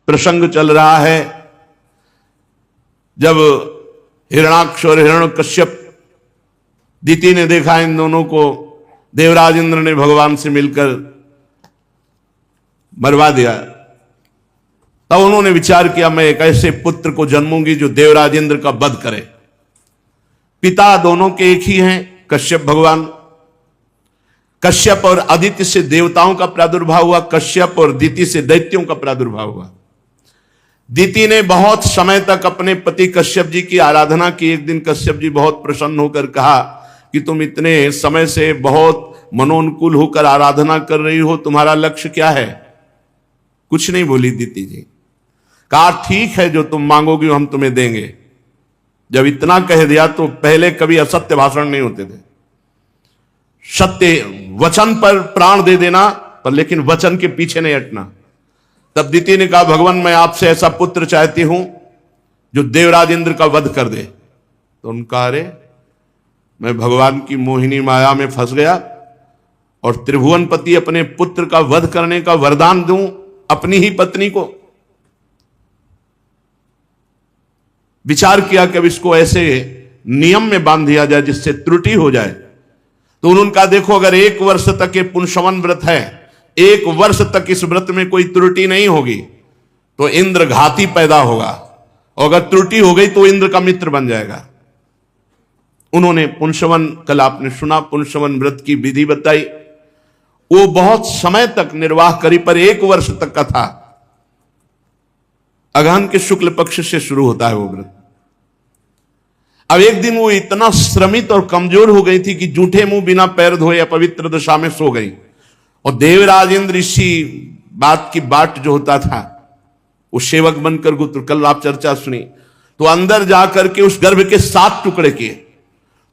प्रसंग चल रहा है जब हिरणाक्ष और हिरण्यकश्यप दिति ने देखा इन दोनों को, देवराज इंद्र ने भगवान से मिलकर मरवा दिया, तब उन्होंने विचार किया मैं एक ऐसे पुत्र को जन्मूंगी जो देवराज इंद्र का वध करे। पिता दोनों के एक ही हैं, कश्यप भगवान। कश्यप और अदिति से देवताओं का प्रादुर्भाव हुआ, कश्यप और दिति से दैत्यों का प्रादुर्भाव हुआ। दिति ने बहुत समय तक अपने पति कश्यप जी की आराधना की। एक दिन कश्यप जी बहुत प्रसन्न होकर कहा कि तुम इतने समय से बहुत मनोनुकूल होकर आराधना कर रही हो, तुम्हारा लक्ष्य क्या है? कुछ नहीं बोली दिति जी। कहा ठीक है, जो तुम मांगोगी हम तुम्हें देंगे। जब इतना कह दिया तो पहले कभी असत्य भाषण नहीं होते थे। सत्य वचन पर प्राण दे देना, पर लेकिन वचन के पीछे नहीं हटना। तब दिति ने कहा भगवान मैं आपसे ऐसा पुत्र चाहती हूं जो देवराज इंद्र का वध कर दे। तो उनका अरे मैं भगवान की मोहिनी माया में फंस गया और त्रिभुवनपति अपने पुत्र का वध करने का वरदान दूं अपनी ही पत्नी को। विचार किया कि अब इसको ऐसे नियम में बांध दिया जाए जिससे त्रुटि हो जाए। तो उन्होंने कहा देखो अगर 1 वर्ष तक ये पुंसवन व्रत है, 1 वर्ष तक इस व्रत में कोई त्रुटि नहीं होगी तो इंद्र घाती पैदा होगा, और अगर त्रुटि हो गई तो इंद्र का मित्र बन जाएगा। उन्होंने पुंसवन, कल आपने सुना पुंसवन व्रत की विधि बताई। वो बहुत समय तक निर्वाह करी, पर 1 वर्ष तक का था। अगहन के शुक्ल पक्ष से शुरू होता है वो व्रत। अब एक दिन वो इतना श्रमित और कमजोर हो गई थी कि जूठे मुंह बिना पैर धोए अपवित्र दशा में सो गई। और देवराज इंद्र इसी बात की बाट जो होता था वो सेवक बनकर गुप्त, कल आप चर्चा सुनी, तो अंदर जाकर के उस गर्भ के 7 टुकड़े किए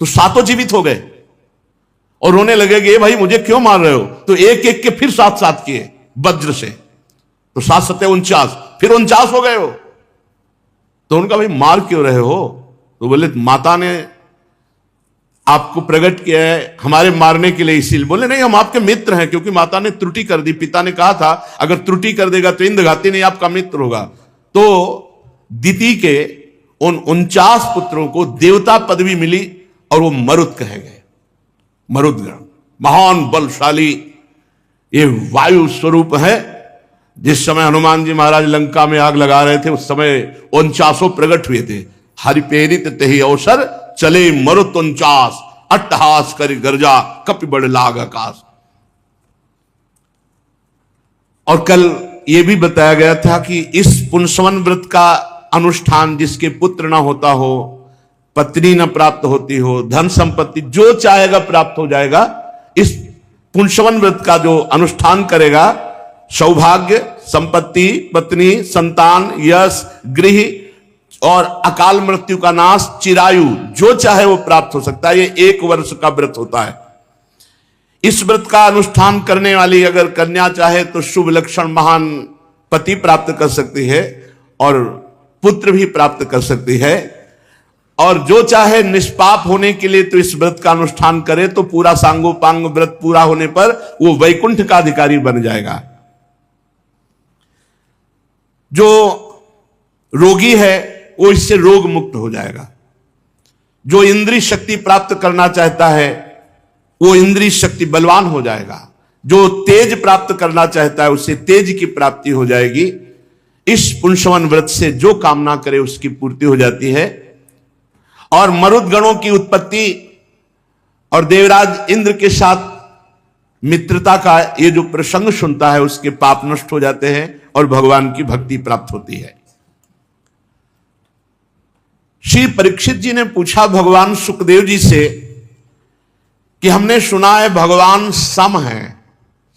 तो 7 जीवित हो गए और रोने लगे कि भाई मुझे क्यों मार रहे हो? तो एक एक के फिर 7 किए वज्र से, तो 7 7 49, फिर 49 हो गए हो। तो उनका भाई मार क्यों रहे हो? तो बोले माता ने आपको प्रकट किया है हमारे मारने के लिए, इसीलिए। बोले नहीं हम आपके मित्र हैं, क्योंकि माता ने त्रुटि कर दी। पिता ने कहा था अगर त्रुटि कर देगा तो इंद्रघाती नहीं आपका मित्र होगा। तो दिति के उन 49 पुत्रों को देवता पदवी मिली और वो मरुत कहे गए। मरुदगण महान बलशाली ये वायु स्वरूप है। जिस समय हनुमान जी महाराज लंका में आग लगा रहे थे उस समय 49 प्रकट हुए थे। हरिपेरित तेहि अवसर चले मरुत 49, अट्टहास करि गर्जा कपि बड़ लाग आकाश। और कल यह भी बताया गया था कि इस पुंसवन व्रत का अनुष्ठान जिसके पुत्र ना होता हो, पत्नी न प्राप्त होती हो, धन संपत्ति जो चाहेगा प्राप्त हो जाएगा। इस पुंसवन व्रत का जो अनुष्ठान करेगा सौभाग्य, संपत्ति, पत्नी, संतान, यश, गृह और अकाल मृत्यु का नाश, चिरायु जो चाहे वो प्राप्त हो सकता है। ये 1 वर्ष का व्रत होता है। इस व्रत का अनुष्ठान करने वाली अगर कन्या चाहे तो शुभ लक्षण महान पति प्राप्त कर सकती है और पुत्र भी प्राप्त कर सकती है। और जो चाहे निष्पाप होने के लिए तो इस व्रत का अनुष्ठान करे तो पूरा सांगोपांग व्रत पूरा होने पर वो वैकुंठ का अधिकारी बन जाएगा। जो रोगी है वो इससे रोग मुक्त हो जाएगा। जो इंद्रिय शक्ति प्राप्त करना चाहता है वो इंद्रिय शक्ति बलवान हो जाएगा। जो तेज प्राप्त करना चाहता है उससे तेज की प्राप्ति हो जाएगी। इस पुंसवन व्रत से जो कामना करे उसकी पूर्ति हो जाती है। और मरुदगणों की उत्पत्ति और देवराज इंद्र के साथ मित्रता का ये जो प्रसंग सुनता है उसके पाप नष्ट हो जाते हैं और भगवान की भक्ति प्राप्त होती है। श्री परीक्षित जी ने पूछा भगवान सुखदेव जी से कि हमने सुना है भगवान सम है,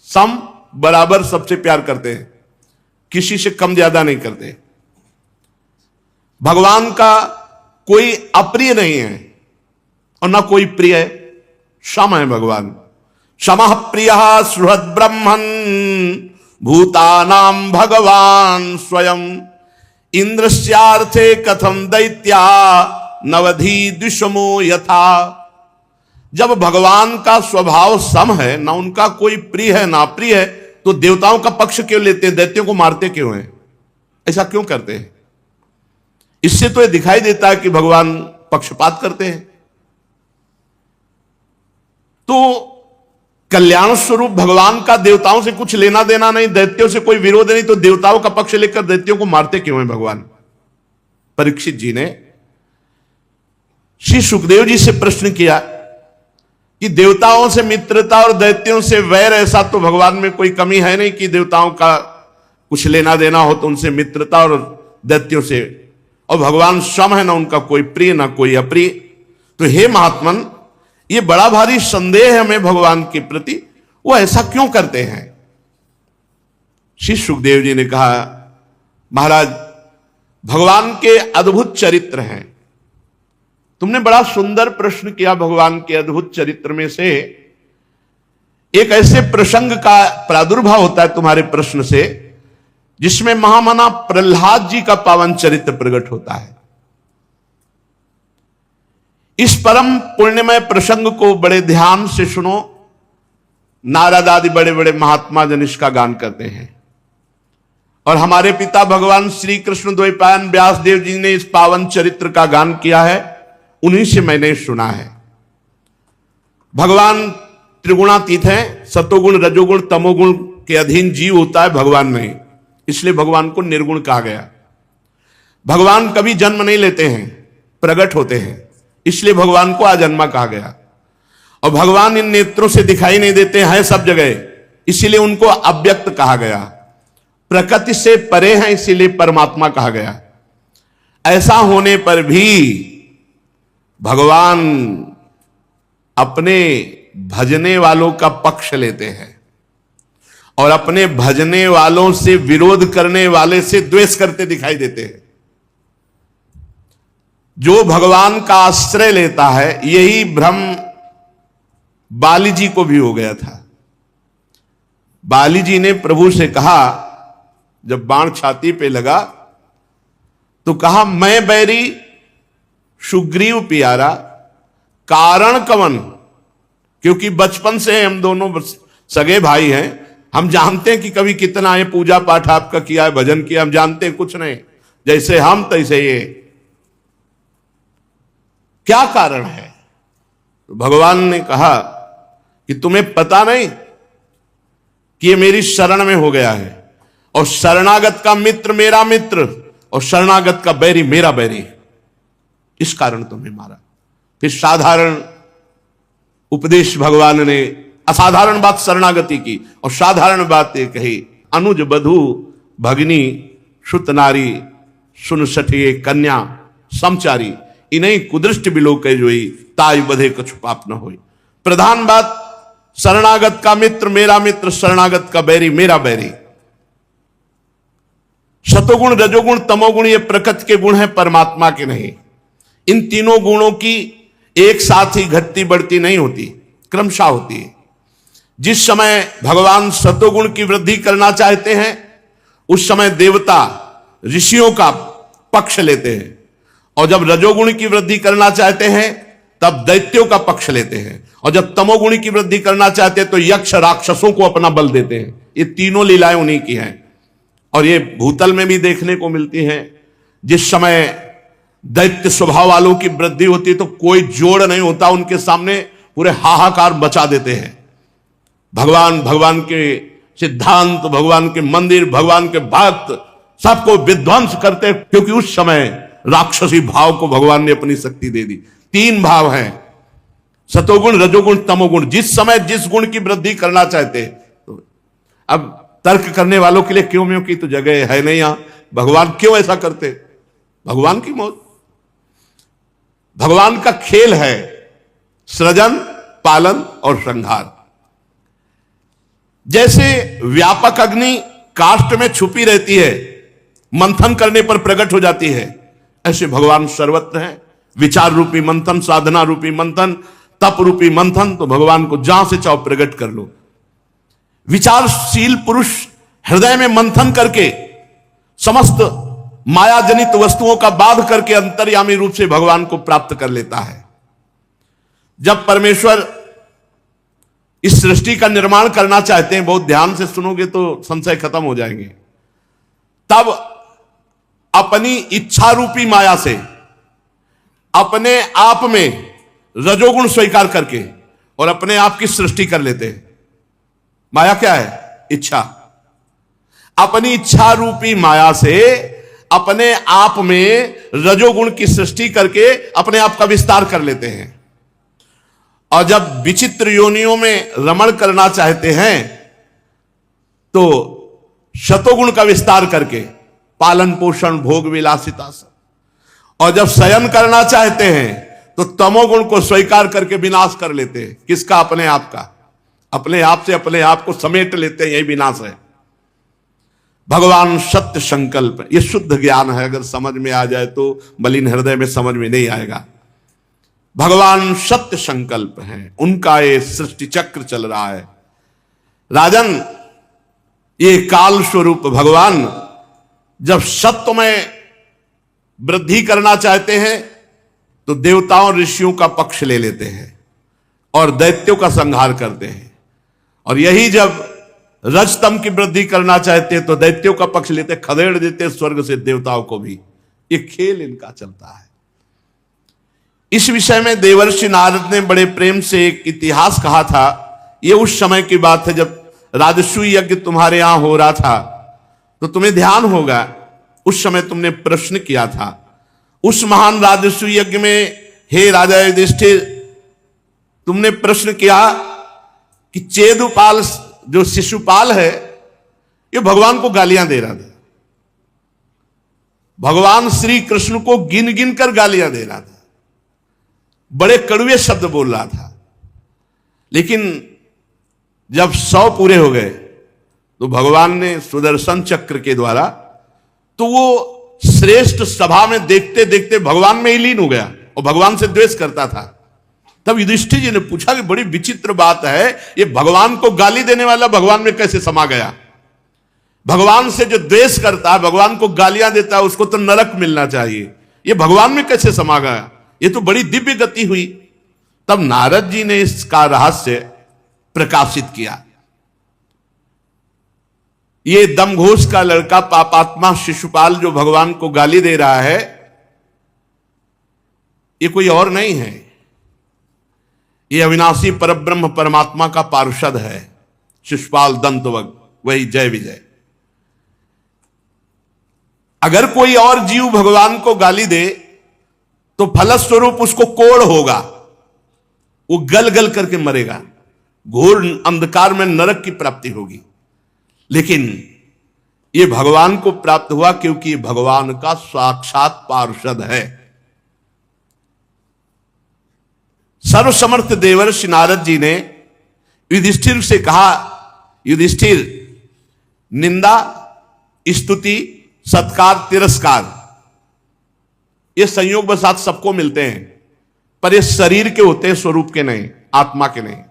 सम बराबर सबसे प्यार करते हैं, किसी से कम ज्यादा नहीं करते। भगवान का कोई अप्रिय नहीं है और ना कोई प्रिय है, सम है भगवान। समः प्रियः सुहृद ब्रह्मन् भूतानां भगवान स्वयं इंद्रस्यार्थे कथम दैत्या नवधि दुष्मो यथा। जब भगवान का स्वभाव सम है, ना उनका कोई प्रिय है ना प्रिय है, तो देवताओं का पक्ष क्यों लेते हैं? दैत्यों को मारते क्यों हैं? ऐसा क्यों करते हैं? इससे तो ये दिखाई देता है कि भगवान पक्षपात करते हैं। तो कल्याण स्वरूप भगवान का देवताओं से कुछ लेना देना नहीं, दैत्यों से कोई विरोध नहीं, तो देवताओं का पक्ष लेकर दैत्यों को मारते क्यों हैं भगवान? परीक्षित जी ने श्री सुखदेव जी से प्रश्न किया कि देवताओं से मित्रता और दैत्यों से वैर, ऐसा तो भगवान में कोई कमी है नहीं कि देवताओं का कुछ लेना देना हो तो उनसे मित्रता और दैत्यों से, और भगवान सम है, ना उनका कोई प्रिय ना कोई अप्रिय। तो हे महात्मन, ये बड़ा भारी संदेह है हमें भगवान के प्रति, वो ऐसा क्यों करते हैं? श्री सुखदेव जी ने कहा, महाराज भगवान के अद्भुत चरित्र हैं। तुमने बड़ा सुंदर प्रश्न किया। भगवान के अद्भुत चरित्र में से एक ऐसे प्रसंग का प्रादुर्भाव होता है तुम्हारे प्रश्न से, जिसमें महामना प्रहलाद जी का पावन चरित्र प्रकट होता है। इस परम पुण्यमय प्रसंग को बड़े ध्यान से सुनो। नारद आदि बड़े बड़े महात्मा जन इसका गान करते हैं, और हमारे पिता भगवान श्री कृष्ण द्वैपायन व्यास देव जी ने इस पावन चरित्र का गान किया है, उन्हीं से मैंने सुना है। भगवान त्रिगुणातीत हैं, सतोगुण रजोगुण तमोगुण के अधीन जीव होता है, भगवान नहीं, इसलिए भगवान को निर्गुण कहा गया। भगवान कभी जन्म नहीं लेते हैं, प्रकट होते हैं, इसलिए भगवान को आजन्मा कहा गया। और भगवान इन नेत्रों से दिखाई नहीं देते हैं सब जगह, इसीलिए उनको अव्यक्त कहा गया। प्रकृति से परे हैं, इसीलिए परमात्मा कहा गया। ऐसा होने पर भी भगवान अपने भजने वालों का पक्ष लेते हैं और अपने भजने वालों से विरोध करने वाले से द्वेष करते दिखाई देते हैं। जो भगवान का आश्रय लेता है, यही भ्रम बाली जी को भी हो गया था। बाली जी ने प्रभु से कहा, जब बाण छाती पे लगा तो कहा, मैं बैरी सुग्रीव प्यारा, कारण कवन? क्योंकि बचपन से हम दोनों सगे भाई हैं, हम जानते हैं कि कभी कितना है पूजा पाठ आपका किया है, भजन किया, हम जानते हैं कुछ नहीं, जैसे हम तैसे ये, क्या कारण है? तो भगवान ने कहा कि तुम्हें पता नहीं कि ये मेरी शरण में हो गया है, और शरणागत का मित्र मेरा मित्र और शरणागत का बैरी मेरा बैरी, इस कारण तुम्हें मारा। फिर साधारण उपदेश भगवान ने, असाधारण बात शरणागति की और साधारण बात ये कही, अनुज बधु भगनी सुत नारी सुन सठिए कन्या समचारी, इन्हीं कुदृष्ट बिलोक जोई ताई बधे कुछ पाप न होई। प्रधान बात, शरणागत का मित्र मेरा मित्र, शरणागत का बैरी मेरा बैरी। सतोगुण रजोगुण तमोगुण ये प्रकृति के गुण हैं, परमात्मा के नहीं। इन तीनों गुणों की एक साथ ही घटती बढ़ती नहीं होती, क्रमशः होती है। जिस समय भगवान सतोगुण की वृद्धि करना चाहते हैं, उस समय देवता ऋषियों का पक्ष लेते हैं, और जब रजोगुण की वृद्धि करना चाहते हैं तब दैत्यों का पक्ष लेते हैं, और जब तमोगुण की वृद्धि करना चाहते हैं तो यक्ष राक्षसों को अपना बल देते हैं। ये तीनों लीलाएं उन्हीं की हैं, और ये भूतल में भी देखने को मिलती हैं। जिस समय दैत्य स्वभाव वालों की वृद्धि होती है तो कोई जोड़ नहीं होता उनके सामने, पूरे हाहाकार मचा देते हैं। भगवान के सिद्धांत, भगवान के मंदिर, भगवान के भक्त सबको विध्वंस करते, क्योंकि उस समय राक्षसी भाव को भगवान ने अपनी शक्ति दे दी। तीन भाव हैं, सतोगुण रजोगुण तमोगुण। जिस समय जिस गुण की वृद्धि करना चाहते, तो अब तर्क करने वालों के लिए क्यों म्यों की तो जगह है नहीं यहां। भगवान क्यों ऐसा करते? भगवान की मौत, भगवान का खेल है सृजन, पालन और संहार। जैसे व्यापक अग्नि काष्ठ में छुपी रहती है, मंथन करने पर प्रकट हो जाती है, ऐसे भगवान सर्वत्र हैं। विचार रूपी मंथन, साधना रूपी मंथन, तप रूपी मंथन, तो भगवान को जहां से चाहो प्रकट कर लो। विचारशील पुरुष हृदय में मंथन करके समस्त माया जनित वस्तुओं का बाध करके अंतर्यामी रूप से भगवान को प्राप्त कर लेता है। जब परमेश्वर इस सृष्टि का निर्माण करना चाहते हैं, बहुत ध्यान से सुनोगे तो संशय खत्म हो जाएंगे, तब अपनी इच्छा रूपी माया से अपने आप में रजोगुण स्वीकार करके और अपने आप की सृष्टि कर लेते हैं। माया क्या है? इच्छा। अपनी इच्छा रूपी माया से अपने आप में रजोगुण की सृष्टि करके अपने आप का विस्तार कर लेते हैं। और जब विचित्र योनियों में रमण करना चाहते हैं तो शतोगुण का विस्तार करके पालन पोषण भोग विलासिता से, और जब शयन करना चाहते हैं तो तमोगुण को स्वीकार करके विनाश कर लेते हैं। किसका? अपने आप का। अपने आप से अपने आप को समेट लेते हैं, यही विनाश है। भगवान सत्य संकल्प, ये शुद्ध ज्ञान है। अगर समझ में आ जाए तो मलिन हृदय में समझ में नहीं आएगा। भगवान सत्य संकल्प है, उनका ये सृष्टि चक्र चल रहा है। राजन, ये काल स्वरूप भगवान जब सत्य में वृद्धि करना चाहते हैं तो देवताओं ऋषियों का पक्ष ले लेते हैं और दैत्यों का संहार करते हैं, और यही जब रजतम की वृद्धि करना चाहते हैं तो दैत्यों का पक्ष लेते, खदेड़ देते स्वर्ग से देवताओं को भी। ये खेल इनका चलता है। इस विषय में देवर्षि नारद ने बड़े प्रेम से एक इतिहास कहा था। ये उस समय की बात है जब राजसूय यज्ञ तुम्हारे यहां हो रहा था, तो तुम्हें ध्यान होगा उस समय तुमने प्रश्न किया था। उस महान राजसूय यज्ञ में हे राजा युधिष्ठिर, तुमने प्रश्न किया कि चेदुपाल जो शिशुपाल है ये भगवान को गालियां दे रहा था। भगवान श्री कृष्ण को गिन गिन कर गालियां दे रहा था, बड़े कड़वे शब्द बोल रहा था। लेकिन जब 100 पूरे हो गए तो भगवान ने सुदर्शन चक्र के द्वारा, तो वो श्रेष्ठ सभा में देखते देखते भगवान में ही लीन हो गया और भगवान से द्वेष करता था। तब युधिष्ठिर जी ने पूछा कि बड़ी विचित्र बात है, ये भगवान को गाली देने वाला भगवान में कैसे समा गया? भगवान से जो द्वेष करता है, भगवान को गालियां देता है, उसको तो नरक मिलना चाहिए, ये भगवान में कैसे समा गया? ये तो बड़ी दिव्य गति हुई। तब नारद जी ने इसका रहस्य प्रकाशित किया। ये दमघोष का लड़का पापात्मा शिशुपाल जो भगवान को गाली दे रहा है, ये कोई और नहीं है, ये अविनाशी परब्रह्म परमात्मा का पार्षद है, शिशुपाल दंतवग, वही जय विजय। अगर कोई और जीव भगवान को गाली दे तो फलस्वरूप उसको कोढ़ होगा, वो गल गल करके मरेगा, घोर अंधकार में नरक की प्राप्ति होगी। लेकिन ये भगवान को प्राप्त हुआ क्योंकि ये भगवान का साक्षात पार्षद है। सर्वसमर्थ देवर्षि नारद जी ने युधिष्ठिर से कहा, युधिष्ठिर, निंदा, स्तुति, सत्कार, तिरस्कार ये संयोग बसात सबको मिलते हैं, पर ये शरीर के होते हैं, स्वरूप के नहीं, आत्मा के नहीं।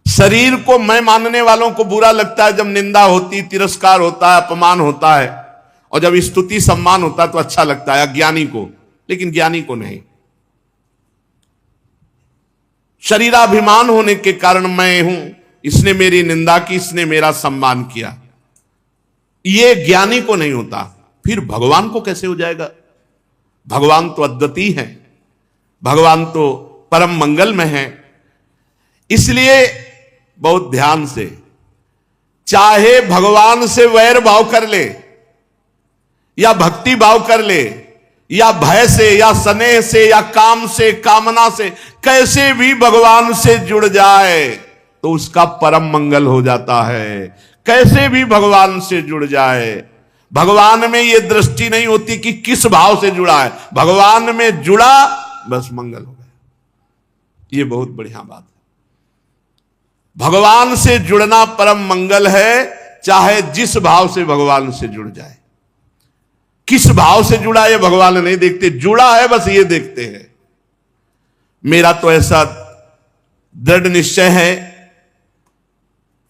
शरीर को मैं मानने वालों को बुरा लगता है जब निंदा होती, तिरस्कार होता है, अपमान होता है, और जब स्तुति सम्मान होता है तो अच्छा लगता है अज्ञानी को, लेकिन ज्ञानी को नहीं। शरीराभिमान होने के कारण मैं हूं, इसने मेरी निंदा की, इसने मेरा सम्मान किया, ये ज्ञानी को नहीं होता। फिर भगवान को कैसे हो जाएगा? भगवान तो अद्वितीय है, भगवान तो परम मंगल में है। इसलिए बहुत ध्यान से, चाहे भगवान से वैर भाव कर ले या भक्ति भाव कर ले या भय से या स्नेह से या काम से, कामना से, कैसे भी भगवान से जुड़ जाए तो उसका परम मंगल हो जाता है। कैसे भी भगवान से जुड़ जाए, भगवान में यह दृष्टि नहीं होती कि किस भाव से जुड़ा है, भगवान में जुड़ा बस मंगल हो गया। यह बहुत बढ़िया बात है। भगवान से जुड़ना परम मंगल है, चाहे जिस भाव से भगवान से जुड़ जाए। किस भाव से जुड़ा है भगवान नहीं देखते, जुड़ा है बस ये देखते हैं। मेरा तो ऐसा दृढ़ निश्चय है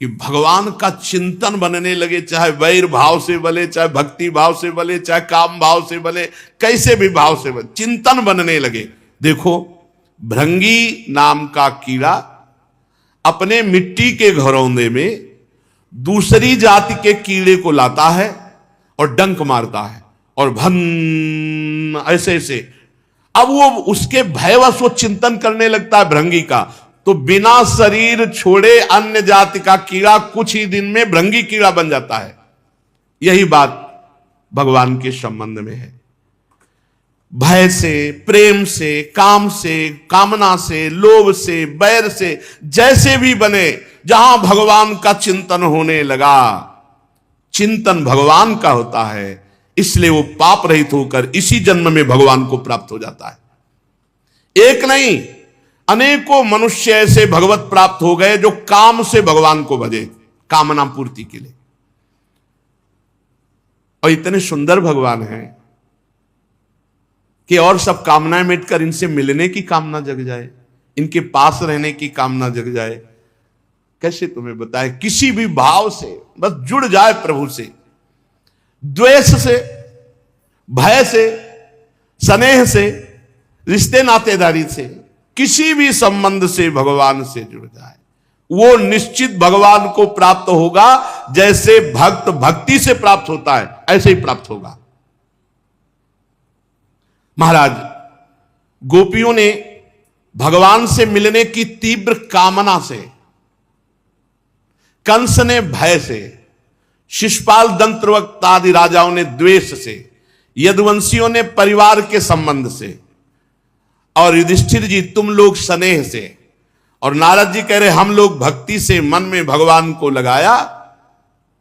कि भगवान का चिंतन बनने लगे, चाहे वैर भाव से बले, चाहे भक्ति भाव से बले, चाहे काम भाव से बले, कैसे भी भाव से बले, चिंतन बनने लगे। देखो, भृंगी नाम का कीड़ा अपने मिट्टी के घरौंदे में दूसरी जाति के कीड़े को लाता है और डंक मारता है, और भन ऐसे ऐसे। अब वो उसके भयवश वो चिंतन करने लगता है भृंगी का, तो बिना शरीर छोड़े अन्य जाति का कीड़ा कुछ ही दिन में भृंगी कीड़ा बन जाता है। यही बात भगवान के संबंध में है। भय से, प्रेम से, काम से, कामना से, लोभ से, बैर से, जैसे भी बने, जहां भगवान का चिंतन होने लगा, चिंतन भगवान का होता है, इसलिए वो पाप रहित होकर इसी जन्म में भगवान को प्राप्त हो जाता है। एक नहीं, अनेकों मनुष्य ऐसे भगवत प्राप्त हो गए जो काम से भगवान को भजे, कामना पूर्ति के लिए। और इतने सुंदर भगवान हैं कि और सब कामनाएं मिटकर इनसे मिलने की कामना जग जाए, इनके पास रहने की कामना जग जाए। कैसे तुम्हें बताए, किसी भी भाव से बस जुड़ जाए प्रभु से, द्वेष से, भय से, स्नेह से, रिश्ते नातेदारी से, किसी भी संबंध से भगवान से जुड़ जाए, वो निश्चित भगवान को प्राप्त होगा। जैसे भक्त भक्ति से प्राप्त होता है, ऐसे ही प्राप्त होगा। महाराज, गोपियों ने भगवान से मिलने की तीव्र कामना से, कंस ने भय से, शिशुपाल दंत्रवक्त आदि राजाओं ने द्वेष से, यदुवंशियों ने परिवार के संबंध से, और युधिष्ठिर जी तुम लोग स्नेह से, और नारद जी कह रहे हम लोग भक्ति से मन में भगवान को लगाया,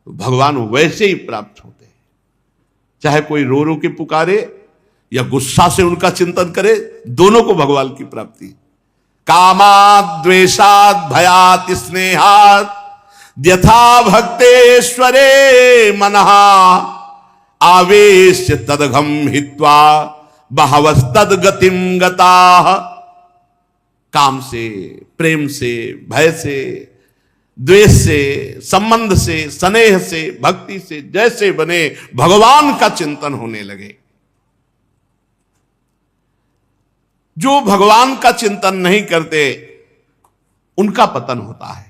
तो भगवान वैसे ही प्राप्त होते हैं। चाहे कोई रो रो के पुकारे या गुस्सा से उनका चिंतन करे, दोनों को भगवान की प्राप्ति। कामात् द्वेषात् भयात् स्नेहात् यथा भक्तेश्वरे मनः आवेश तदघम हित्वा बहवस्तद गतिम गताः। काम से, प्रेम से, भय से, द्वेष से, संबंध से, स्नेह से, भक्ति से जैसे बने भगवान का चिंतन होने लगे। जो भगवान का चिंतन नहीं करते उनका पतन होता है।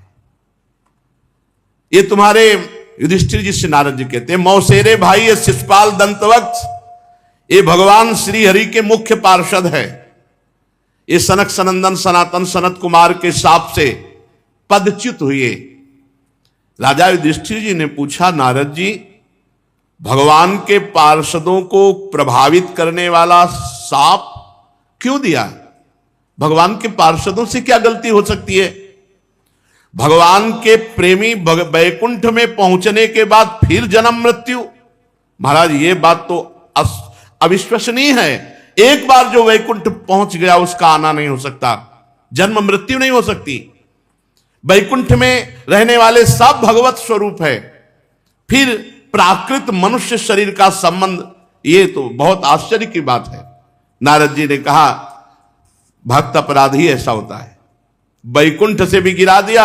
ये तुम्हारे युधिष्ठिर जी से नारद जी कहते हैं, मौसेरे भाई ये शिशुपाल दंतवक्त, ये भगवान श्री हरि के मुख्य पार्षद है। ये सनक सनंदन सनातन सनत कुमार के शाप से पदच्युत हुए। राजा युधिष्ठिर जी ने पूछा, नारद जी भगवान के पार्षदों को प्रभावित करने वाला शाप क्यों दिया? भगवान के पार्षदों से क्या गलती हो सकती है? भगवान के प्रेमी वैकुंठ में पहुंचने के बाद फिर जन्म मृत्यु? महाराज ये बात तो अविश्वसनीय है। एक बार जो वैकुंठ पहुंच गया उसका आना नहीं हो सकता, जन्म मृत्यु नहीं हो सकती। वैकुंठ में रहने वाले सब भगवत स्वरूप है। फिर प्राकृत मनुष्य शरीर का संबंध, ये तो बहुत आश्चर्य की बात है। नारद जी ने कहा, भक्त अपराधी ऐसा होता है, वैकुंठ से भी गिरा दिया,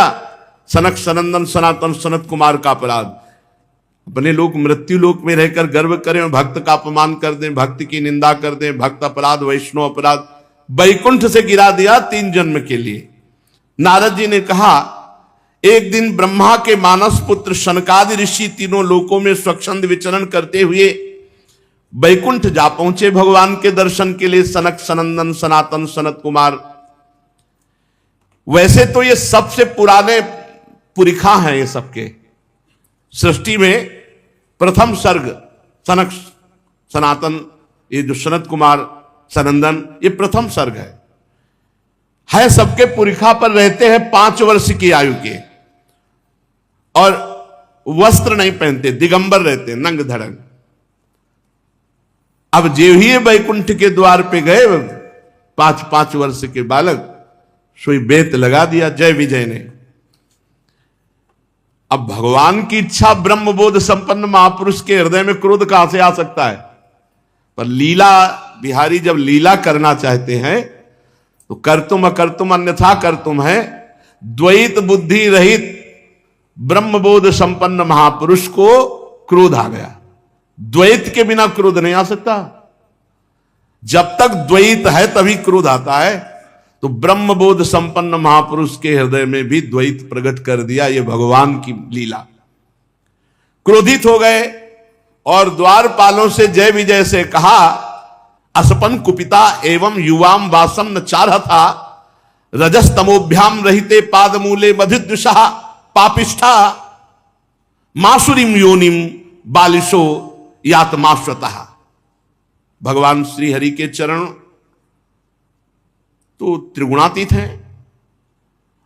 सनक सनंदन सनातन सनत कुमार का अपराध। अपने लोग मृत्यु लोक में रहकर गर्व करें, भक्त का अपमान कर दें, भक्ति की निंदा कर दें, भक्त अपराध, वैष्णव अपराध, वैकुंठ से गिरा दिया 3 जन्म के लिए। नारद जी ने कहा, एक दिन ब्रह्मा के मानस पुत्र शनकादि ऋषि तीनों लोकों में स्वच्छंद विचरण करते हुए वैकुंठ जा पहुंचे भगवान के दर्शन के लिए। सनक सनंदन सनातन सनत कुमार, वैसे तो ये सबसे पुराने पुरिखा हैं, ये सबके सृष्टि में प्रथम सर्ग सनक सनातन, ये जो सनत कुमार सनंदन, ये प्रथम सर्ग है सबके पुरिखा पर रहते हैं 5 वर्ष की आयु के, और वस्त्र नहीं पहनते, दिगंबर रहते, नंग धड़ंग। अब जो ही वैकुंठ के द्वार पे गए 5 वर्ष के बालक, सोई बेत लगा दिया जय विजय ने। अब भगवान की इच्छा, ब्रह्मबोध संपन्न महापुरुष के हृदय में क्रोध कहां से आ सकता है? पर लीला बिहारी जब लीला करना चाहते हैं तो कर्तुम अकर्तुम अन्यथा कर्तुम है। द्वैत बुद्धि रहित ब्रह्मबोध संपन्न महापुरुष को क्रोध आ गया। द्वैत के बिना क्रोध नहीं आ सकता। जब तक द्वैत है तभी क्रोध आता है। तो ब्रह्मबोध संपन्न महापुरुष के हृदय में भी द्वैत प्रकट कर दिया, ये भगवान की लीला। क्रोधित हो गए, और द्वारपालों से जय विजय से कहा, असपन कुपिता एवं युवाम वासम न चारह था, रजस्तमोभ्याम रहिते पादमूले मधिद्विषा पापिष्ठा मासुरीम योनिम बालिशो यातमाश्वतः। भगवान श्री हरि के चरण तो त्रिगुणातीत हैं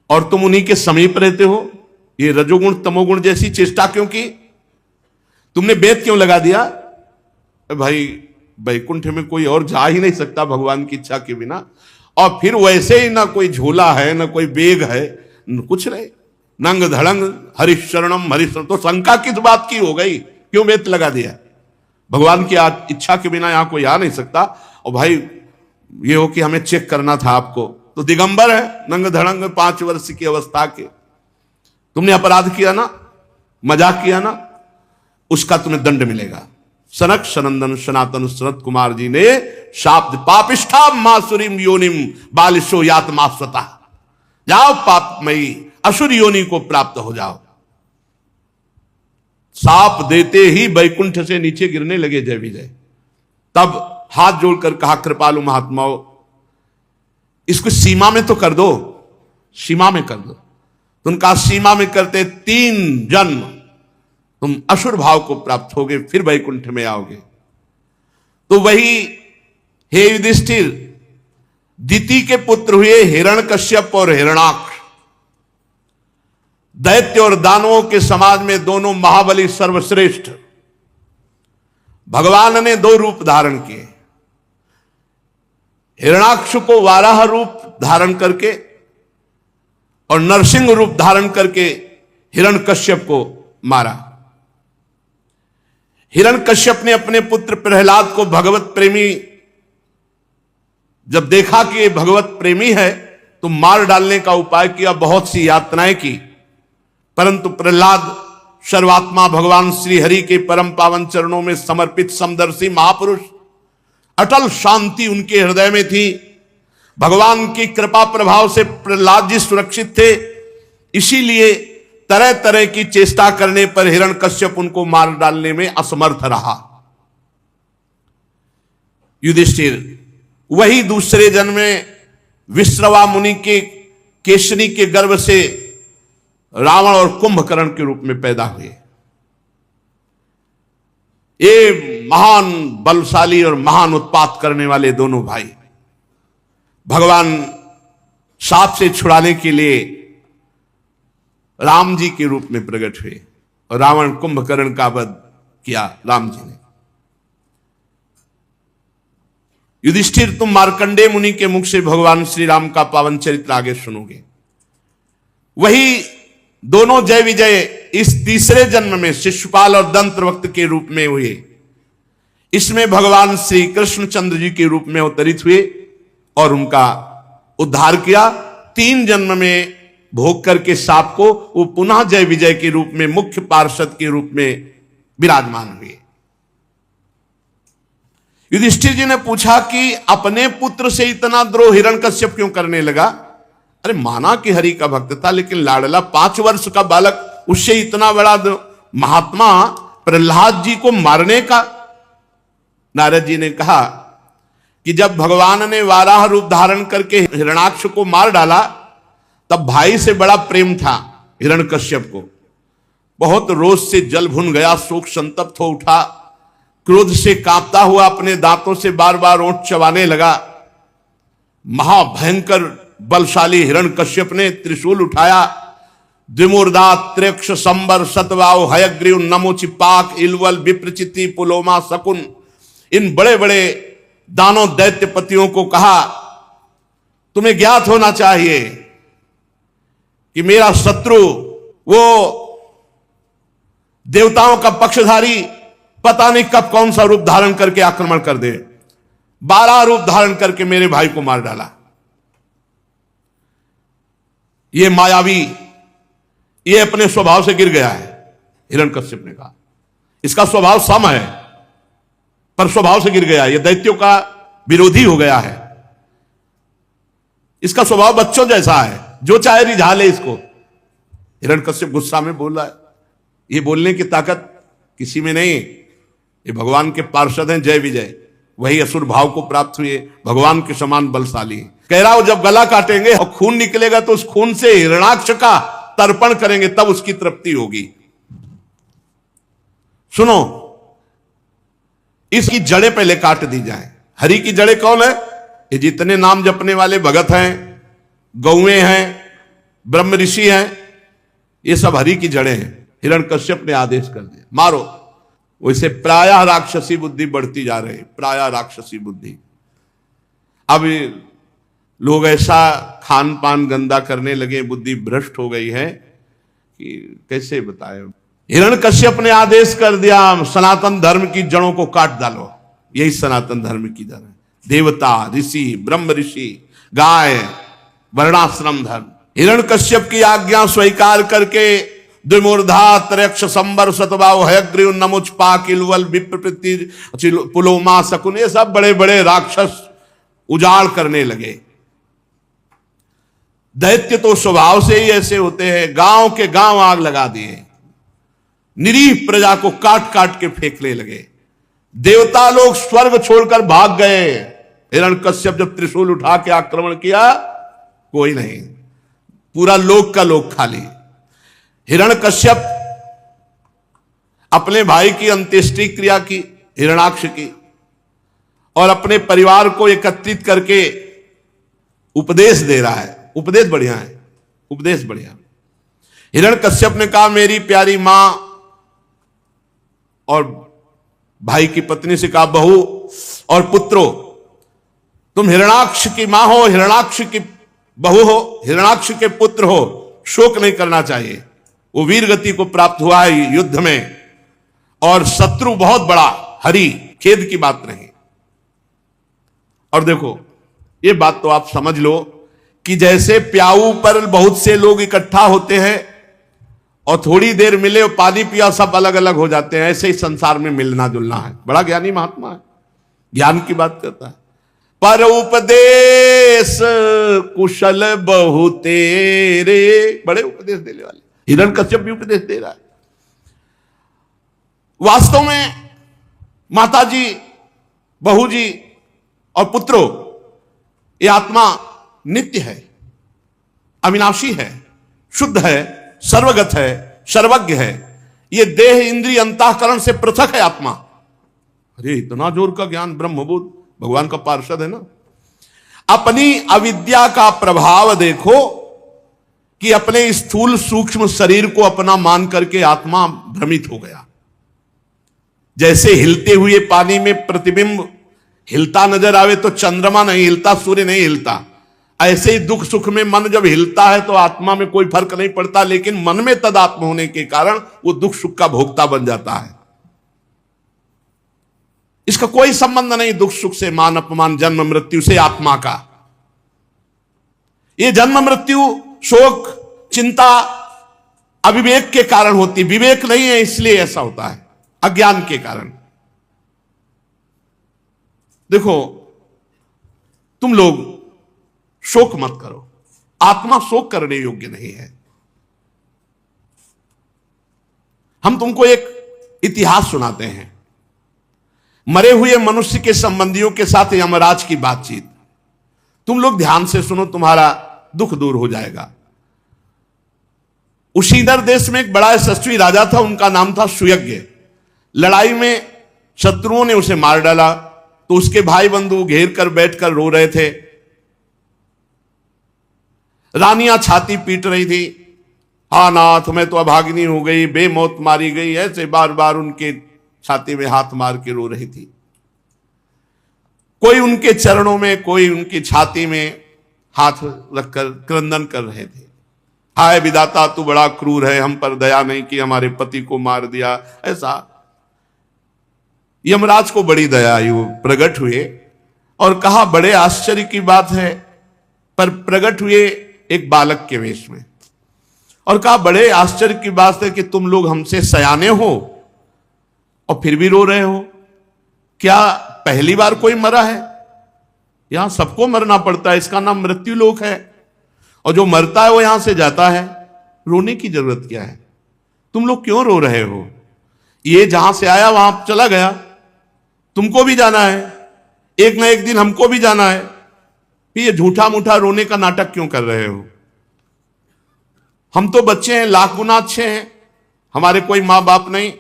और तुम उन्हीं के समीप रहते हो। ये रजोगुण तमोगुण जैसी चेष्टा क्यों की? तुमने वेद क्यों लगा दिया? भाई वैकुंठ में कोई और जा ही नहीं सकता भगवान की इच्छा के बिना, और फिर वैसे ही ना कोई झूला है ना कोई बेग है, कुछ नहीं, नंग धड़ंग हरिशरणम हरिशरण। तो शंका किस बात की हो गई? क्यों वेद लगा दिया? भगवान की इच्छा के बिना यहां कोई आ नहीं सकता। और भाई ये हो कि हमें चेक करना था आपको, तो दिगंबर है, नंग धड़ंग 5 वर्ष की अवस्था के, तुमने अपराध किया ना, मजाक किया ना, उसका तुम्हें दंड मिलेगा। सनक सनंदन सनातन सनत कुमार जी ने शाप, पापिष्ठा मासुरीम योनिम बालिशो यातमास्वता, जाओ पापमयी असुर योनि को प्राप्त हो जाओ। साप देते ही वैकुंठ से नीचे गिरने लगे जय विजय। तब हाथ जोड़कर कहा, कृपालु महात्माओं, इसको सीमा में तो कर दो, सीमा में कर दो। तो उनका सीमा में करते 3 जन्म तुम असुर भाव को प्राप्त होगे, फिर वैकुंठ में आओगे। तो वही हे युधिष्ठिर, दिति के पुत्र हुए हिरण्यकश्यप और हिरणाक्ष, दैत्य और दानवों के समाज में दोनों महाबली सर्वश्रेष्ठ। भगवान ने 2 रूप धारण किए, हिरणाक्ष को वाराह रूप धारण करके और नरसिंह रूप धारण करके हिरण्यकश्यप को मारा। हिरण्यकश्यप ने अपने पुत्र प्रहलाद को भगवत प्रेमी जब देखा कि ये भगवत प्रेमी है तो मार डालने का उपाय किया, बहुत सी यातनाएं की, परंतु प्रहलाद सर्वात्मा भगवान श्री हरि के परम पावन चरणों में समर्पित समदर्शी महापुरुष, अटल शांति उनके हृदय में थी। भगवान की कृपा प्रभाव से प्रहलाद जी सुरक्षित थे, इसीलिए तरह तरह की चेष्टा करने पर हिरण्यकश्यप उनको मार डालने में असमर्थ रहा। युधिष्ठिर वही दूसरे जन्म में विश्रवा मुनि के केशनी के गर्भ से रावण और कुंभकर्ण के रूप में पैदा हुए। ये महान बलशाली और महान उत्पात करने वाले दोनों भाई भगवान साप से छुड़ाने के लिए राम जी के रूप में प्रकट हुए और रावण कुंभकर्ण का वध किया राम जी ने। युधिष्ठिर, तुम मार्कंडेय मुनि के मुख से भगवान श्री राम का पावन चरित्र आगे सुनोगे। वही दोनों जय विजय इस तीसरे जन्म में शिशुपाल और दंत्रवक्त के रूप में हुए। इसमें भगवान श्री कृष्णचंद्र जी के रूप में अवतरित हुए और उनका उद्धार किया। 3 जन्म में भोग करके साप को वो पुनः जय विजय के रूप में मुख्य पार्षद के रूप में विराजमान हुए। युधिष्ठिर जी ने पूछा कि अपने पुत्र से इतना द्रोह हिरण्यकश्यप क्यों करने लगा? अरे माना कि हरि का भक्त था, लेकिन लाडला 5 वर्ष का बालक, उससे इतना बड़ा महात्मा प्रहलाद जी को मारने का? नारद जी ने कहा कि जब भगवान ने वाराह रूप धारण करके हिरणाक्ष को मार डाला तब भाई से बड़ा प्रेम था हिरण्यकश्यप को। बहुत रोष से जल भुन गया, शोक संतप्त हो उठा, क्रोध से कांपता हुआ अपने दांतों से बार बार ओंठ चबाने लगा। महाभयंकर बलशाली हिरण्यकश्यप ने त्रिशूल उठाया, द्विमूर्धा त्र्यक्ष संबर सतवाव हयग्रीव नमोचिपाक इलवल विप्रचिति पुलोमा शकुन, इन बड़े बड़े दानव दैत्यपतियों को कहा, तुम्हें ज्ञात होना चाहिए कि मेरा शत्रु वो देवताओं का पक्षधारी पता नहीं कब कौन सा रूप धारण करके आक्रमण कर दे। 12 रूप धारण करके मेरे भाई को मार डाला। ये मायावी, ये अपने स्वभाव से गिर गया है। हिरण्यकश्यप ने कहा इसका स्वभाव सम है पर स्वभाव से गिर गया, ये दैत्यों का विरोधी हो गया है। इसका स्वभाव बच्चों जैसा है, जो चाहे रिझा ले इसको। हिरण्यकश्यप गुस्सा में बोल रहा है, ये बोलने की ताकत किसी में नहीं। ये भगवान के पार्षद हैं, जय विजय, वही असुर भाव को प्राप्त हुए, भगवान के समान बलशाली हैं। कह रहा हूं जब गला काटेंगे और खून निकलेगा तो उस खून से हिरणाक्ष का तर्पण करेंगे, तब उसकी तृप्ति होगी। सुनो, इसकी जड़ें पहले काट दी जाए। हरि की जड़ें कौन है? ये जितने नाम जपने वाले भगत हैं, गौएं हैं, ब्रह्म ऋषि हैं, ये सब हरि की जड़ें हैं। हिरण्यकश्यप ने आदेश कर दिया, मारो। वैसे प्रायः राक्षसी बुद्धि बढ़ती जा रही, प्रायः राक्षसी बुद्धि। अब लोग ऐसा खान पान गंदा करने लगे, बुद्धि भ्रष्ट हो गई है कि कैसे बताए। हिरण्यकश्यप ने आदेश कर दिया, सनातन धर्म की जड़ों को काट डालो। यही सनातन धर्म की जड़ है। देवता, ऋषि, ब्रह्म ऋषि, गाय, वर्णाश्रम धर्म। हिरण्यकश्यप की आज्ञा स्वीकार करके द्विमूर्धा त्रयक्ष संबर शतबाहु हयग्रीव नमुच पाकिलवल विप्रति पुलोमा शकुन, ये सब बड़े बड़े राक्षस उजाड़ करने लगे। दैत्य तो स्वभाव से ही ऐसे होते हैं, गांव के गांव आग लगा दिए, निरीह प्रजा को काट काट के फेंकने लगे। देवता लोग स्वर्ग छोड़कर भाग गए। हिरण्यकश्यप जब त्रिशूल उठा के आक्रमण किया, कोई नहीं, पूरा लोक का लोक खाली। हिरण्यकश्यप अपने भाई की अंत्येष्टि क्रिया की, हिरणाक्ष की, और अपने परिवार को एकत्रित करके उपदेश दे रहा है। उपदेश बढ़िया है, उपदेश बढ़िया। हिरण्यकश्यप ने कहा, मेरी प्यारी मां, और भाई की पत्नी से कहा, बहू और पुत्रों, तुम हिरणाक्ष की मां हो, हिरणाक्ष की बहू हो, हिरणाक्ष के पुत्र हो, शोक नहीं करना चाहिए। वो वीर गति को प्राप्त हुआ है युद्ध में, और शत्रु बहुत बड़ा हरि, खेद की बात नहीं। और देखो, ये बात तो आप समझ लो कि जैसे प्याऊ पर बहुत से लोग इकट्ठा होते हैं और थोड़ी देर मिले और पानी पिया सब अलग अलग हो जाते हैं, ऐसे ही संसार में मिलना जुलना है। बड़ा ज्ञानी महात्मा है, ज्ञान की बात करता है। पर उपदेश कुशल बहु तेरे, बड़े उपदेश देने वाले। हिरण्यकश्यप भी उपदेश दे रहा है। वास्तव में माताजी, बहू जी और पुत्रों, ये आत्मा नित्य है, अविनाशी है, शुद्ध है, सर्वगत है, सर्वज्ञ है। ये देह इंद्रिय अंतःकरण से पृथक है आत्मा। अरे इतना जोर का ज्ञान, ब्रह्मबोध, भगवान का पार्षद है ना। अपनी अविद्या का प्रभाव देखो कि अपने स्थूल सूक्ष्म शरीर को अपना मान करके आत्मा भ्रमित हो गया। जैसे हिलते हुए पानी में प्रतिबिंब हिलता नजर आवे तो चंद्रमा नहीं हिलता, सूर्य नहीं हिलता, ऐसे ही दुख सुख में मन जब हिलता है तो आत्मा में कोई फर्क नहीं पड़ता, लेकिन मन में तदात्म होने के कारण वो दुख सुख का भोक्ता बन जाता है। इसका कोई संबंध नहीं दुख सुख से, मान अपमान, जन्म मृत्यु से आत्मा का। ये जन्म मृत्यु, शोक, चिंता अविवेक के कारण होती, विवेक नहीं है इसलिए ऐसा होता है, अज्ञान के कारण। देखो, तुम लोग शोक मत करो, आत्मा शोक करने योग्य नहीं है। हम तुमको एक इतिहास सुनाते हैं, मरे हुए मनुष्य के संबंधियों के साथ यमराज की बातचीत। तुम लोग ध्यान से सुनो, तुम्हारा दुख दूर हो जाएगा। उशीदर देश में एक बड़ा यशस्वी राजा था, उनका नाम था सुयज्ञ। लड़ाई में शत्रुओं ने उसे मार डाला तो उसके भाई बंधु घेर कर बैठकर रो रहे थे। रानियां छाती पीट रही थी, हा नाथ मैं तो अभागिनी हो गई, बेमौत मारी गई, ऐसे बार बार उनके छाती में हाथ मार के रो रही थी। कोई उनके चरणों में, कोई उनकी छाती में हाथ रखकर क्रंदन कर रहे थे। हाय विधाता तू बड़ा क्रूर है, हम पर दया नहीं की, हमारे पति को मार दिया। ऐसा यमराज को बड़ी दया आई, वो प्रकट हुए और कहा बड़े आश्चर्य की बात है, पर प्रकट हुए एक बालक के वेश में और कहा बड़े आश्चर्य की बात है कि तुम लोग हमसे सयाने हो और फिर भी रो रहे हो। क्या पहली बार कोई मरा है? यहां सबको मरना पड़ता है, इसका नाम मृत्यु लोक है, और जो मरता है वो यहां से जाता है। रोने की जरूरत क्या है? तुम लोग क्यों रो रहे हो? ये जहां से आया वहां चला गया, तुमको भी जाना है, एक ना एक दिन हमको भी जाना है, फिर ये झूठा मूठा रोने का नाटक क्यों कर रहे हो? हम तो बच्चे हैं, लाख गुना अच्छे हैं, हमारे कोई माँ बाप नहीं,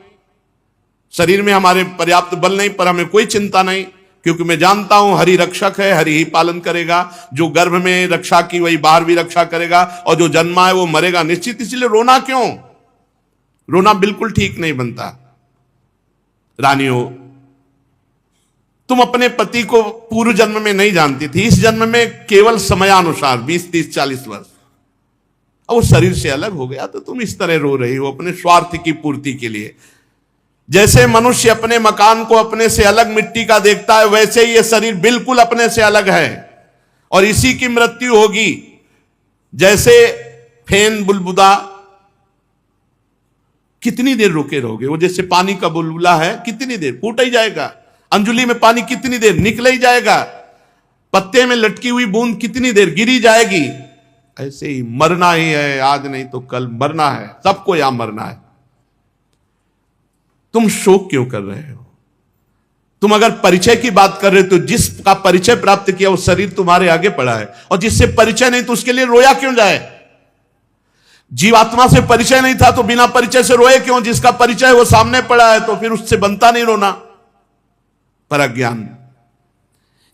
शरीर में हमारे पर्याप्त बल नहीं, पर हमें कोई चिंता नहीं, क्योंकि मैं जानता हूं हरि रक्षक है, हरि ही पालन करेगा। जो गर्भ में रक्षा की वही बाहर भी रक्षा करेगा, और जो जन्मा है वो मरेगा निश्चित। इसलिए रोना क्यों? रोना बिल्कुल ठीक नहीं बनता। रानियों, तुम अपने पति को पूर्व जन्म में नहीं जानती थी, इस जन्म में केवल समयानुसार 20, 30, 40 वर्ष, और वो शरीर से अलग हो गया, तो तुम इस तरह रो रही हो अपने स्वार्थ की पूर्ति के लिए। जैसे मनुष्य अपने मकान को अपने से अलग मिट्टी का देखता है, वैसे ही ये शरीर बिल्कुल अपने से अलग है और इसी की मृत्यु होगी। जैसे फेन बुलबुला, कितनी देर रोके रहोगे? वो जैसे पानी का बुलबुला है, कितनी देर फूट ही जाएगा। अंजुली में पानी कितनी देर निकल ही जाएगा। पत्ते में लटकी हुई बूंद कितनी देर गिरी जाएगी। ऐसे ही मरना ही है, आज नहीं तो कल मरना है, सबको यहां मरना है। तुम शोक क्यों कर रहे हो? तुम अगर परिचय की बात कर रहे हो तो जिसका परिचय प्राप्त किया वो शरीर तुम्हारे आगे पड़ा है, और जिससे परिचय नहीं तो उसके लिए रोया क्यों जाए? जीवात्मा से परिचय नहीं था तो बिना परिचय से रोए क्यों? जिसका परिचय वो सामने पड़ा है तो फिर उससे बनता नहीं रोना। पर अज्ञान,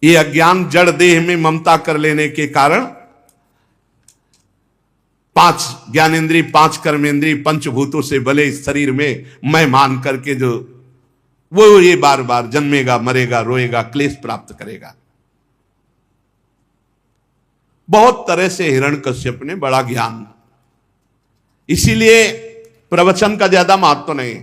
ये अज्ञान जड़ देह में ममता कर लेने के कारण 5 ज्ञानेंद्रिय, 5 कर्मेंद्रिय, पंचभूतों से भले इस शरीर में मैं मान करके जो वो ये बार बार जन्मेगा, मरेगा, रोएगा, क्लेश प्राप्त करेगा। बहुत तरह से हिरण्यकश्यप ने बड़ा ज्ञान, इसीलिए प्रवचन का ज्यादा महत्व नहीं।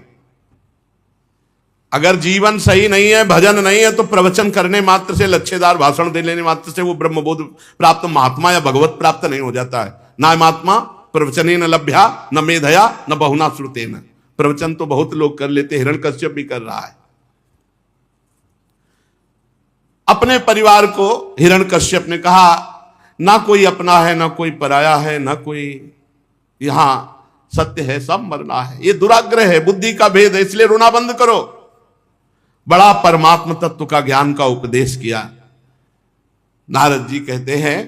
अगर जीवन सही नहीं है, भजन नहीं है, तो प्रवचन करने मात्र से, लच्छेदार भाषण दे लेने मात्र से वो ब्रह्मबोध प्राप्त महात्मा या भगवत प्राप्त नहीं हो जाता है। ना महात्मा प्रवचने न लभ्या न मेधया न बहुना श्रुतेन। प्रवचन तो बहुत लोग कर लेते, हिरण्यकश्यप भी कर रहा है। अपने परिवार को हिरण्यकश्यप ने कहा, ना कोई अपना है, ना कोई पराया है, ना कोई यहां सत्य है, सब मरना है। ये दुराग्रह है, बुद्धि का भेद है, इसलिए रोना बंद करो। बड़ा परमात्म तत्व का ज्ञान का उपदेश किया। नारद जी कहते हैं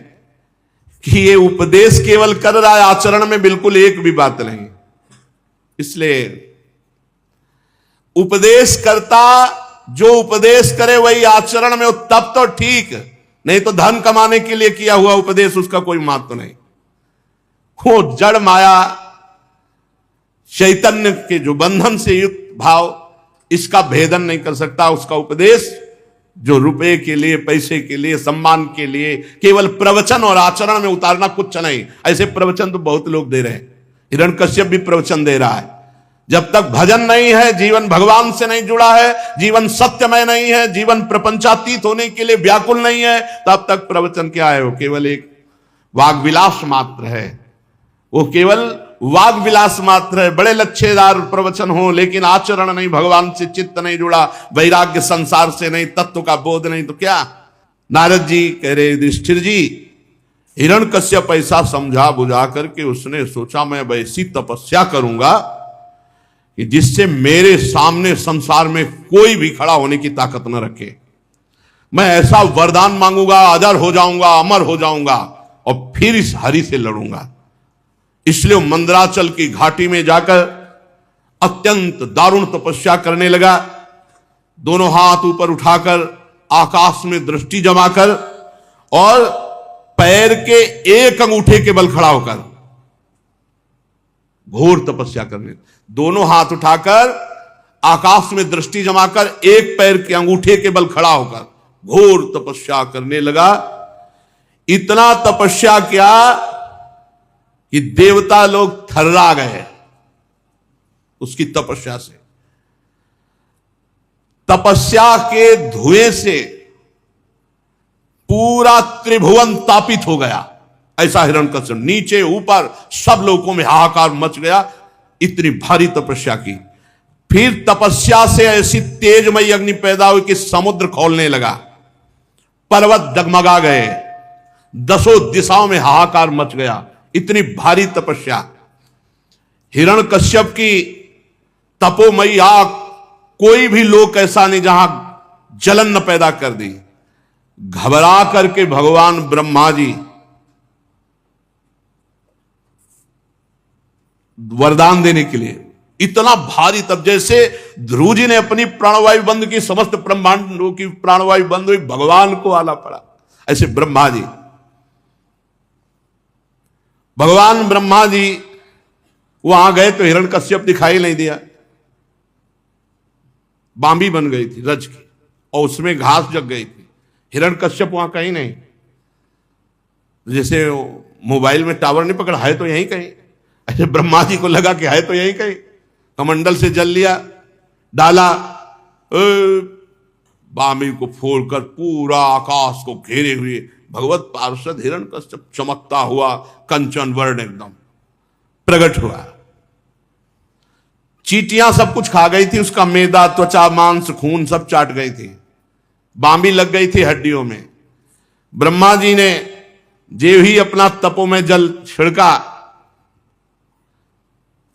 कि ये उपदेश केवल कर रहा है, आचरण में बिल्कुल एक भी बात नहीं। इसलिए उपदेश करता जो उपदेश करे वही आचरण में हो, तब तो ठीक, नहीं तो धन कमाने के लिए किया हुआ उपदेश उसका कोई महत्व नहीं। वो जड़ माया चैतन्य के जो बंधन से युक्त भाव, इसका भेदन नहीं कर सकता। उसका उपदेश जो रुपए के लिए, पैसे के लिए, सम्मान के लिए, केवल प्रवचन और आचरण में उतारना कुछ नहीं। ऐसे प्रवचन तो बहुत लोग दे रहे हैं, हिरण्यकश्यप भी प्रवचन दे रहा है। जब तक भजन नहीं है, जीवन भगवान से नहीं जुड़ा है, जीवन सत्यमय नहीं है, जीवन प्रपंचातीत होने के लिए व्याकुल नहीं है, तब तक प्रवचन क्या है? वो केवल एक वाग विलास मात्र है। वो केवल वाग विलास मात्र है। बड़े लच्छेदार प्रवचन हो, लेकिन आचरण नहीं, भगवान से चित्त नहीं जुड़ा, वैराग्य संसार से नहीं, तत्व का बोध नहीं, तो क्या? नारद जी कह रहे, युधिष्ठिर जी, हिरण्यकश्यप ऐसा समझा बुझा करके उसने सोचा मैं वैसी तपस्या करूंगा कि जिससे मेरे सामने संसार में कोई भी खड़ा होने की ताकत न रखे। मैं ऐसा वरदान मांगूंगा, अजर हो जाऊंगा, अमर हो जाऊंगा, और फिर इस हरि से लड़ूंगा। इसलिए मंदराचल की घाटी में जाकर अत्यंत दारुण तपस्या करने लगा। दोनों हाथ ऊपर उठाकर आकाश में दृष्टि जमाकर और पैर के एक अंगूठे के बल खड़ा होकर घोर तपस्या करने। दोनों हाथ उठाकर आकाश में दृष्टि जमाकर एक पैर के अंगूठे के बल खड़ा होकर घोर तपस्या करने लगा। इतना तपस्या किया कि देवता लोग थर्रा गए उसकी तपस्या से। तपस्या के धुएं से पूरा त्रिभुवन तापित हो गया। ऐसा हिरण्यकश्यप, नीचे ऊपर सब लोगों में हाहाकार मच गया, इतनी भारी तपस्या की। फिर तपस्या से ऐसी तेजमयी अग्नि पैदा हुई कि समुद्र खौलने लगा, पर्वत डगमगा गए, 10 दिशाओं में हाहाकार मच गया, इतनी भारी तपस्या। हिरण्यकश्यप की तपोमयी आग, कोई भी लोक ऐसा नहीं जहां जलन न पैदा कर दी। घबरा करके भगवान ब्रह्मा जी वरदान देने के लिए इतना भारी, तब जैसे ध्रुव जी ने अपनी प्राणवायु बंद की, समस्त ब्रह्मांडों की प्राणवायु बंद हुई, भगवान को आला पड़ा, ऐसे ब्रह्मा जी, भगवान ब्रह्मा जी वहां गए तो हिरण्यकश्यप दिखाई नहीं दिया। बांबी बन गई थी रज की और उसमें घास जग गई थी, हिरण्यकश्यप वहां कहीं नहीं। जैसे मोबाइल में टावर नहीं पकड़ा, है तो यहीं कहीं, ऐसे ब्रह्मा जी को लगा कि है तो यहीं कहीं, कमंडल से जल लिया, डाला, बांबी को फोड़कर पूरा आकाश को घेरे हुए भगवत पार्षद हिरण्यकश्यप चमकता हुआ कंचन वर्ण एकदम प्रकट हुआ। चींटियां सब कुछ खा गई थी, उसका मैदा, त्वचा, मांस, खून सब चाट गई थी, बांबी लग गई थी हड्डियों में। ब्रह्मा जी ने जे ही अपना तपो में जल छिड़का,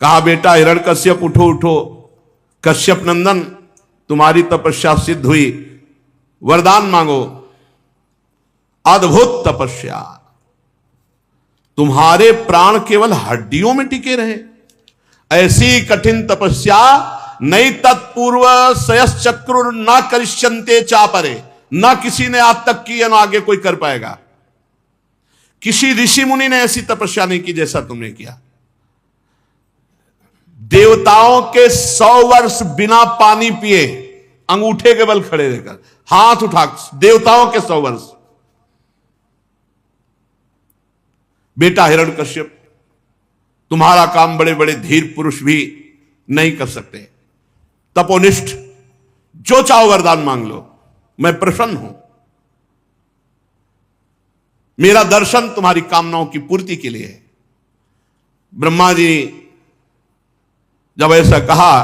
कहा बेटा हिरण्यकश्यप उठो उठो, कश्यप नंदन तुम्हारी तपस्या सिद्ध हुई, वरदान मांगो। अद्भुत तपस्या, तुम्हारे प्राण केवल हड्डियों में टिके रहे, ऐसी कठिन तपस्या नई तत्पूर्व सयश्चक्रुर न करिष्यन्ते चापरे, न किसी ने आज तक की, न आगे कोई कर पाएगा। किसी ऋषि मुनि ने ऐसी तपस्या नहीं की जैसा तुमने किया। देवताओं के 100 वर्ष बिना पानी पिए, अंगूठे के बल खड़े रहकर, हाथ उठा, देवताओं के 100 वर्ष। बेटा हिरण्यकश्यप, तुम्हारा काम बड़े बड़े धीर पुरुष भी नहीं कर सकते, तपोनिष्ठ, जो चाहो वरदान मांग लो, मैं प्रसन्न हूं। मेरा दर्शन तुम्हारी कामनाओं की पूर्ति के लिए है। ब्रह्मा जी जब ऐसा कहा,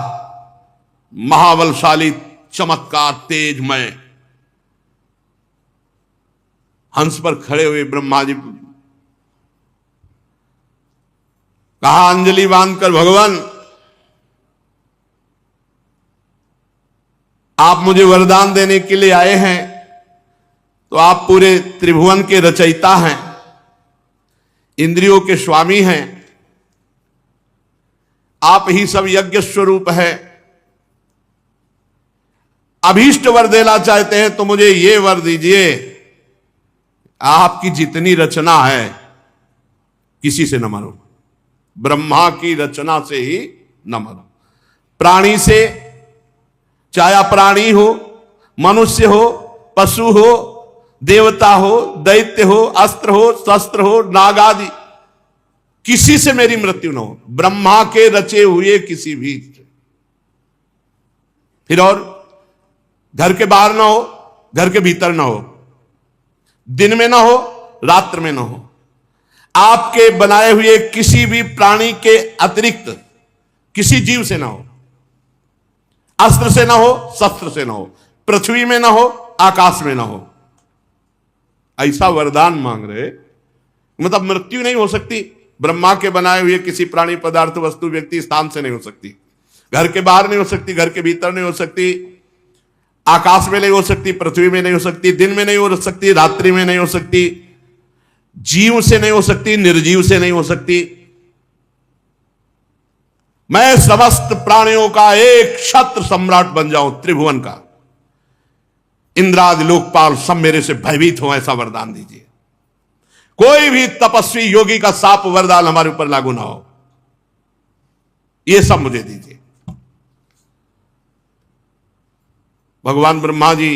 महाबलशाली, चमत्कार, तेजमय हंस पर खड़े हुए ब्रह्मा जी कहा, अंजलि बांधकर, भगवान आप मुझे वरदान देने के लिए आए हैं, तो आप पूरे त्रिभुवन के रचयिता हैं, इंद्रियों के स्वामी हैं, आप ही सब यज्ञ स्वरूप है। अभीष्ट वर देना चाहते हैं तो मुझे ये वर दीजिए, आपकी जितनी रचना है किसी से न मरो, ब्रह्मा की रचना से ही न मरो। प्राणी से, चाहे प्राणी हो, मनुष्य हो, पशु हो, देवता हो, दैत्य हो, अस्त्र हो, शस्त्र हो, नाग आदि, किसी से मेरी मृत्यु न हो, ब्रह्मा के रचे हुए किसी भी। फिर और घर के बाहर ना हो, घर के भीतर ना हो, दिन में ना हो, रात्र में ना हो, आपके बनाए हुए किसी भी प्राणी के अतिरिक्त किसी जीव से ना हो, अस्त्र से ना हो, शस्त्र से ना हो, पृथ्वी में ना हो, आकाश में ना हो। ऐसा वरदान मांग रहे, मतलब मृत्यु नहीं हो सकती, ब्रह्मा के बनाए हुए किसी प्राणी, पदार्थ, वस्तु, व्यक्ति, स्थान से नहीं हो सकती, घर के बाहर नहीं हो सकती, घर के भीतर नहीं हो सकती, आकाश में नहीं हो सकती, पृथ्वी में नहीं हो सकती, दिन में नहीं हो सकती, रात्रि में नहीं हो सकती, जीव से नहीं हो सकती, निर्जीव से नहीं हो सकती। मैं समस्त प्राणियों का एक छत्र सम्राट बन जाऊं, त्रिभुवन का, इंद्रादि लोकपाल सब मेरे से भयभीत हो, ऐसा वरदान दीजिए। कोई भी तपस्वी योगी का साप वरदान हमारे ऊपर लागू ना हो, ये सब मुझे दीजिए। भगवान ब्रह्मा जी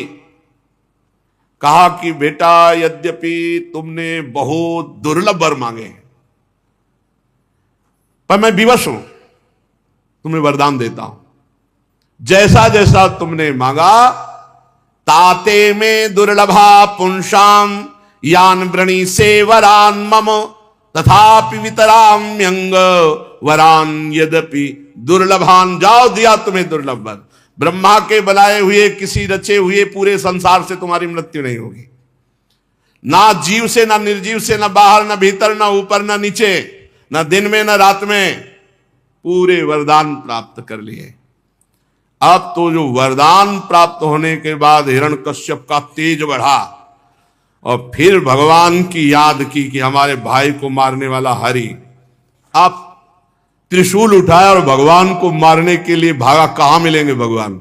कहा कि बेटा, यद्यपि तुमने बहुत दुर्लभ वर मांगे हैं, पर मैं विवश हूं, तुम्हें वरदान देता हूं। जैसा जैसा तुमने मांगा, ताते में दुर्लभा पुंसाम यान वृणी से वरान मम तथापि वितराम्यंग वरान यद्यपि दुर्लभान। जाओ, दिया तुम्हें दुर्लभ वर। ब्रह्मा के बनाए हुए किसी रचे हुए पूरे संसार से तुम्हारी मृत्यु नहीं होगी, ना जीव से, ना निर्जीव से, ना बाहर, ना भीतर, ना ऊपर, ना नीचे, ना दिन में, ना रात में, पूरे वरदान प्राप्त कर लिए। अब तो जो वरदान प्राप्त होने के बाद हिरण्यकश्यप का तेज बढ़ा और फिर भगवान की याद की कि हमारे भाई को मारने वाला हरि। आप त्रिशूल उठाया और भगवान को मारने के लिए भागा। कहां मिलेंगे भगवान?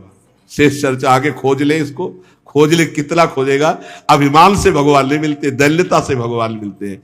शेष चर्चा आगे खोज ले, इसको खोज ले, कितना खोजेगा। अभिमान से भगवान नहीं मिलते, दल्यता से भगवान मिलते हैं।